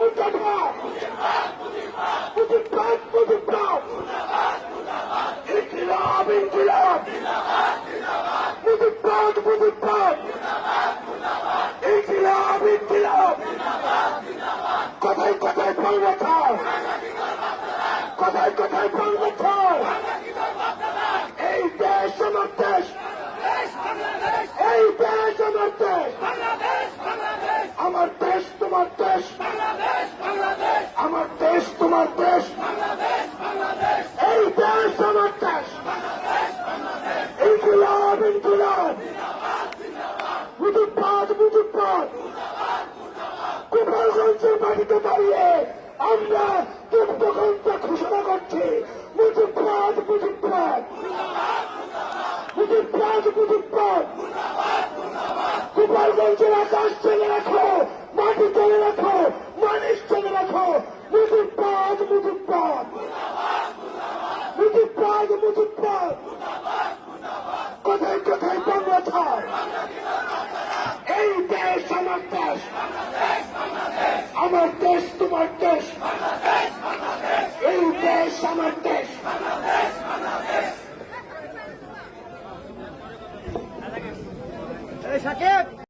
মুর্দাবাদ মুজিববাদ মুজিববাদ ইনকিলাব ইনকিলাব মুজিববাদ মুজিববাদ ইনকিলাব ইনকিলাব কথায় কথায় পাল্লা খাও কথায় কথায় পাল্লা খাও এই দেশ আমার দেশ এই দেশ আমার দেশ আমার দেশ তোমার দেশ আমার দেশ তোমার দেশ এই দেশ আমার দেশ ইনকিলাব ইনকিলাব মুজিববাদ মুজিববাদ গোপালগঞ্জের মাটিতে দাঁড়িয়ে আমরা যুদ্ধঘণ্টা ঘোষণা করছি মুজিববাদ মুজিববাদ মুজিববাদ মুজিববাদ গোপালগঞ্জের আকাশ চেনে রাখো মাটি চেনে রাখো মানুষ চেনে রাখো মুজিববাদ মুজিববাদ মুজিববাদ মুজিববাদ কোথায় কোথায় বাংলা ছাড় এই দেশ আমার দেশ আমার দেশ তোমার দেশ এই দেশ আমার দেশ